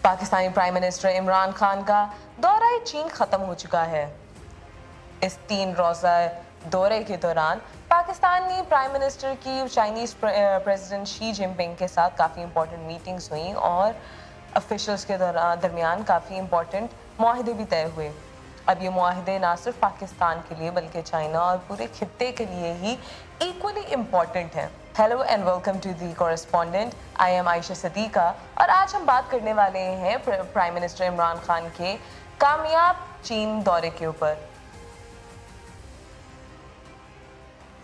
Pakistani prime minister Imran Khan का दौरा चीन खत्म हो चुका है। इस 3 रोज़ा दौरे के दौरान पाकिस्तानी प्राइम मिनिस्टर की चाइनीज प्रेसिडेंट शी जिनपिंग के साथ काफ़ी इंपॉर्टेंट मीटिंग्स हुई और ऑफिशियल्स के दरमियान काफ़ी इंपॉर्टेंट मुआहदे भी तय हुए। अब ये मुआहदे ना सिर्फ पाकिस्तान के लिए बल्कि चाइना और पूरे खित्ते के लिए ही इक्वली इम्पॉर्टेंट हैं। Hello and welcome to the correspondent. I am Ayesha Sadiqa और आज हम बात करने वाले हैं प्राइम मिनिस्टर इमरान खान के कामयाब चीन दौरे के ऊपर।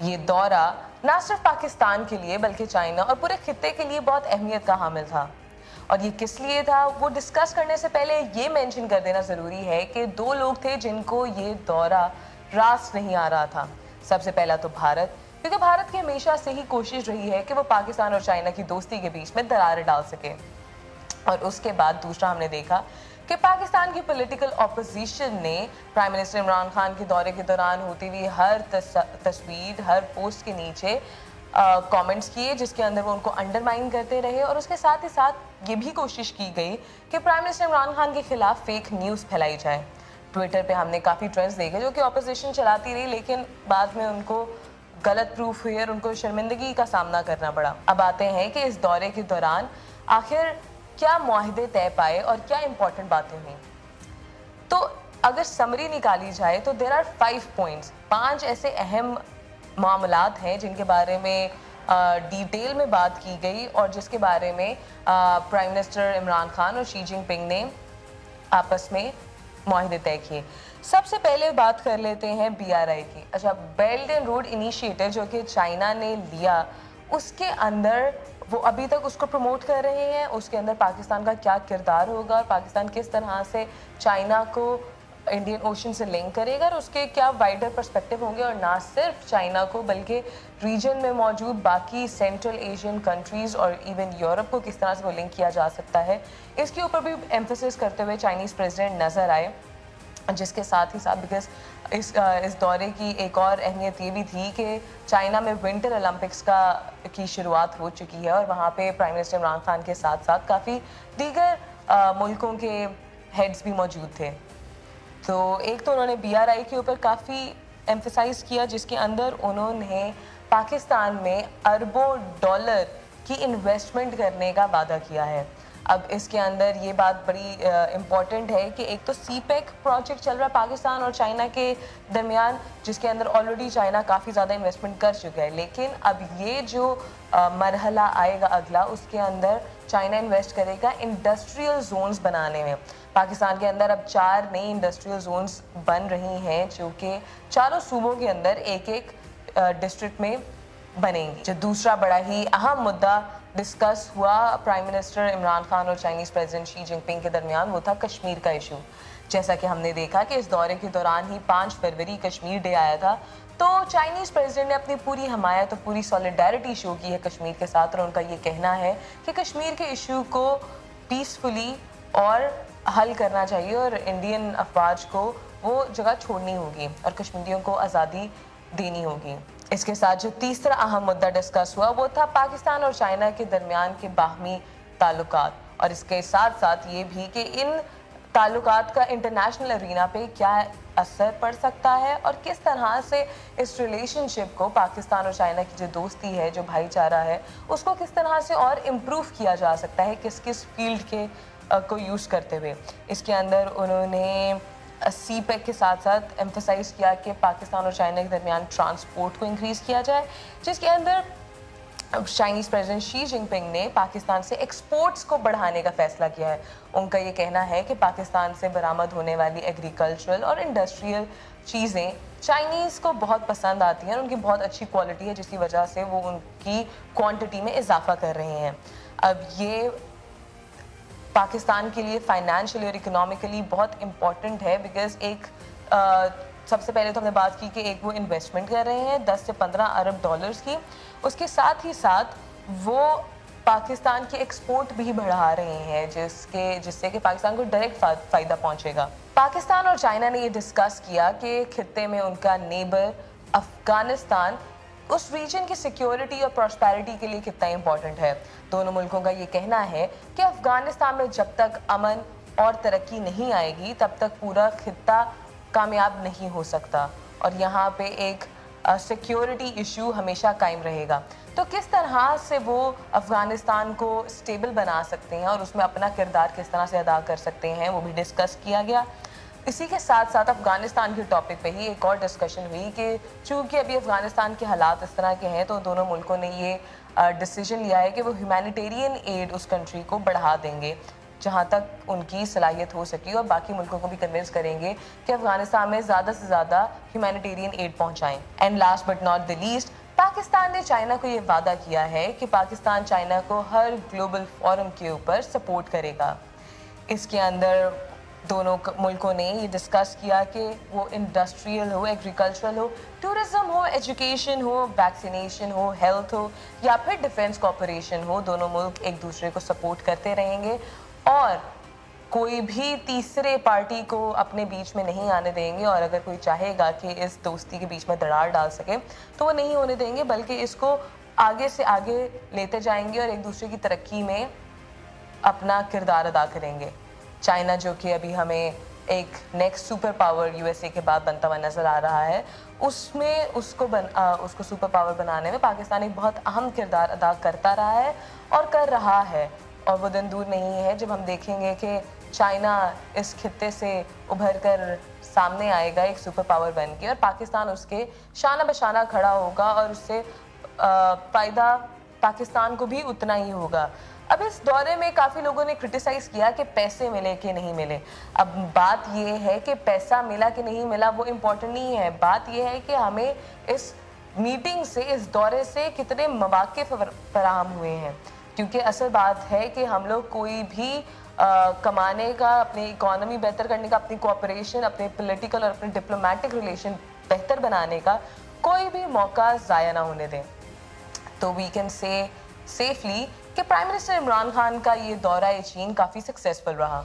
ये दौरा ना सिर्फ पाकिस्तान के लिए बल्कि चाइना और पूरे खित्ते के लिए बहुत अहमियत का हामिल था। और ये किस लिए था वो डिस्कस करने से पहले ये मेंशन कर देना ज़रूरी है कि 2 लोग थे जिनको ये दौरा रास नहीं आ रहा था। सबसे पहला तो भारत, क्योंकि भारत की हमेशा से ही कोशिश रही है कि वो पाकिस्तान और चाइना की दोस्ती के बीच में दरारें डाल सके। और उसके बाद दूसरा हमने देखा कि पाकिस्तान की पॉलिटिकल ऑपोजिशन ने प्राइम मिनिस्टर इमरान खान के दौरे के दौरान होती हुई हर तस्वीर, हर पोस्ट के नीचे कमेंट्स किए जिसके अंदर वो उनको अंडरमाइन करते रहे। और उसके साथ ही साथ ये भी कोशिश की गई कि प्राइम मिनिस्टर इमरान खान के खिलाफ फेक न्यूज़ फैलाई जाए। ट्विटर पे हमने काफ़ी ट्रेंड्स देखे जो कि ऑपोजिशन चलाती रही, लेकिन बाद में उनको गलत प्रूफ हुई और उनको शर्मिंदगी का सामना करना पड़ा। अब आते हैं कि इस दौरे के दौरान आखिर क्या मुआहदे तय पाए और क्या इंपॉर्टेंट बातें हुई। तो अगर समरी निकाली जाए तो देयर आर 5 पॉइंट्स, 5 ऐसे अहम मामलात हैं जिनके बारे में डिटेल में बात की गई और जिसके बारे में प्राइम मिनिस्टर इमरान खान और शी जिनपिंग ने आपस में मुआहदे तय किए। सबसे पहले बात कर लेते हैं BRI की। अच्छा, बेल्ट एंड रोड इनिशिएटिव जो कि चाइना ने लिया, उसके अंदर वो अभी तक उसको प्रमोट कर रहे हैं। उसके अंदर पाकिस्तान का क्या किरदार होगा, पाकिस्तान किस तरह से चाइना को इंडियन ओशन से लिंक करेगा और उसके क्या वाइडर पर्सपेक्टिव होंगे, और ना सिर्फ चाइना को बल्कि रीजन में मौजूद बाकी सेंट्रल एशियन कंट्रीज़ और इवन यूरोप को किस तरह से वो लिंक किया जा सकता है, इसके ऊपर भी एम्फेसिस करते हुए चाइनीज़ प्रेसिडेंट नज़र आए। जिसके साथ ही साथ बिकॉज इस दौरे की एक और अहमियत ये भी थी कि चाइना में विंटर ओलंपिक्स की शुरुआत हो चुकी है और वहाँ पे प्राइम मिनिस्टर इमरान खान के साथ साथ काफ़ी दीगर मुल्कों के हेड्स भी मौजूद थे। तो एक तो उन्होंने BRI के ऊपर काफ़ी एम्फेसाइज किया जिसके अंदर उन्होंने पाकिस्तान में अरबों डॉलर की इन्वेस्टमेंट करने का वादा किया है। अब इसके अंदर ये बात बड़ी इम्पॉर्टेंट है कि एक तो CPEC प्रोजेक्ट चल रहा है पाकिस्तान और चाइना के दरमियान, जिसके अंदर ऑलरेडी चाइना काफ़ी ज़्यादा इन्वेस्टमेंट कर चुका है। लेकिन अब ये जो मरहला आएगा अगला, उसके अंदर चाइना इन्वेस्ट करेगा इंडस्ट्रियल जोन्स बनाने में। पाकिस्तान के अंदर अब 4 नई इंडस्ट्रियल जोन्स बन रही हैं जो कि चारों सूबों के अंदर एक एक डिस्ट्रिक्ट में बनेंगी। जो दूसरा बड़ा ही अहम मुद्दा डिस्कस हुआ प्राइम मिनिस्टर इमरान खान और चाइनीज़ प्रेसिडेंट शी जिनपिंग के दरमियान, वो था कश्मीर का इशू। जैसा कि हमने देखा कि इस दौरे के दौरान ही 5 फरवरी कश्मीर डे आया था, तो चाइनीज़ प्रेसिडेंट ने अपनी पूरी हमायत और पूरी सॉलिडारिटी शो की है कश्मीर के साथ। और उनका ये कहना है कि कश्मीर के इशू को पीसफुली और हल करना चाहिए और इंडियन अफवाज को वो जगह छोड़नी होगी और कश्मीरियों को आज़ादी देनी होगी। इसके साथ जो तीसरा अहम मुद्दा डिस्कस हुआ वो था पाकिस्तान और चाइना के दरमियान के बाहमी ताल्लुकात, और इसके साथ साथ ये भी कि इन ताल्लुकात का इंटरनेशनल अरीना पे क्या असर पड़ सकता है और किस तरह से इस रिलेशनशिप को, पाकिस्तान और चाइना की जो दोस्ती है, जो भाईचारा है, उसको किस तरह से और इम्प्रूव किया जा सकता है, किस किस फील्ड के को यूज़ करते हुए। इसके अंदर उन्होंने CPEC के साथ साथ एम्फेसाइज किया कि पाकिस्तान और चाइना के दरमियान ट्रांसपोर्ट को इंक्रीज़ किया जाए, जिसके अंदर चाइनीज़ प्रेसिडेंट शी जिनपिंग ने पाकिस्तान से एक्सपोर्ट्स को बढ़ाने का फैसला किया है। उनका ये कहना है कि पाकिस्तान से बरामद होने वाली एग्रीकल्चरल और इंडस्ट्रियल चीज़ें चाइनीज़ को बहुत पसंद आती हैं और उनकी बहुत अच्छी क्वालिटी है, जिसकी वजह से वो उनकी क्वांटिटी में इजाफा कर रहे हैं। अब ये पाकिस्तान के लिए फाइनेंशियली और इकोनॉमिकली बहुत इम्पॉर्टेंट है बिकॉज एक सबसे पहले तो हमने बात की कि एक वो इन्वेस्टमेंट कर रहे हैं 10 से 15 अरब डॉलर्स की, उसके साथ ही साथ वो पाकिस्तान की एक्सपोर्ट भी बढ़ा रहे हैं जिससे कि पाकिस्तान को डायरेक्ट फ़ायदा पहुंचेगा। पाकिस्तान और चाइना ने ये डिस्कस किया कि खित्ते में उनका नेबर अफ़गानिस्तान उस रीजन की सिक्योरिटी और प्रॉस्पेरिटी के लिए कितना इंपॉर्टेंट है। दोनों मुल्कों का ये कहना है कि अफगानिस्तान में जब तक अमन और तरक्की नहीं आएगी तब तक पूरा खित्ता कामयाब नहीं हो सकता और यहाँ पे एक सिक्योरिटी इशू हमेशा कायम रहेगा। तो किस तरह से वो अफगानिस्तान को स्टेबल बना सकते हैं और उसमें अपना किरदार किस तरह से अदा कर सकते हैं वो भी डिस्कस किया गया। इसी के साथ साथ अफगानिस्तान के टॉपिक पे ही एक और डिस्कशन हुई कि चूंकि अभी अफगानिस्तान के हालात इस तरह के हैं तो दोनों मुल्कों ने ये डिसीजन लिया है कि वो ह्यूमैनिटेरियन एड उस कंट्री को बढ़ा देंगे जहाँ तक उनकी सलाहियत हो सकी और बाकी मुल्कों को भी कन्विंस करेंगे कि अफगानिस्तान में ज़्यादा से ज़्यादा ह्यूमैनिटेरियन एड पहुँचाएँ। And last but not the least, Pakistan ने चाइना को ये वादा किया है कि पाकिस्तान चाइना को हर ग्लोबल फोरम के ऊपर सपोर्ट करेगा। इसके अंदर दोनों मुल्कों ने ये डिस्कस किया कि वो इंडस्ट्रियल हो, एग्रीकल्चरल हो, टूरिज्म हो, एजुकेशन हो, वैक्सीनेशन हो, हेल्थ हो या फिर डिफेंस कॉपरेशन हो, दोनों मुल्क एक दूसरे को सपोर्ट करते रहेंगे और कोई भी तीसरे पार्टी को अपने बीच में नहीं आने देंगे और अगर कोई चाहेगा कि इस दोस्ती के बीच में दरार डाल सके तो वो नहीं होने देंगे, बल्कि इसको आगे से आगे लेते जाएंगे और एक दूसरे की तरक्की में अपना किरदार अदा करेंगे। चाइना जो कि अभी हमें एक नेक्स्ट सुपर पावर यूएसए के बाद बनता हुआ नज़र आ रहा है, उसमें उसको सुपर पावर बनाने में पाकिस्तान एक बहुत अहम किरदार अदा करता रहा है और कर रहा है और वो दिन दूर नहीं है जब हम देखेंगे कि चाइना इस खित्ते से उभर कर सामने आएगा एक सुपर पावर बन के और पाकिस्तान उसके शाना बशाना खड़ा होगा और उससे फ़ायदा पाकिस्तान को भी उतना ही होगा। अब इस दौरे में काफ़ी लोगों ने क्रिटिसाइज़ किया कि पैसे मिले कि नहीं मिले। अब बात ये है कि पैसा मिला कि नहीं मिला वो इम्पोर्टेंट नहीं है, बात ये है कि हमें इस मीटिंग से, इस दौरे से कितने मौक़े फराहम हुए हैं, क्योंकि असल बात है कि हम लोग कोई भी कमाने का, अपनी इकोनॉमी बेहतर करने का, अपनी कोऑपरेशन, अपने पॉलिटिकल और अपने डिप्लोमेटिक रिलेशन बेहतर बनाने का कोई भी मौका ज़ाया ना होने दें। तो वी कैन से सेफली कि प्राइम मिनिस्टर इमरान खान का ये दौरा चीन काफ़ी सक्सेसफुल रहा।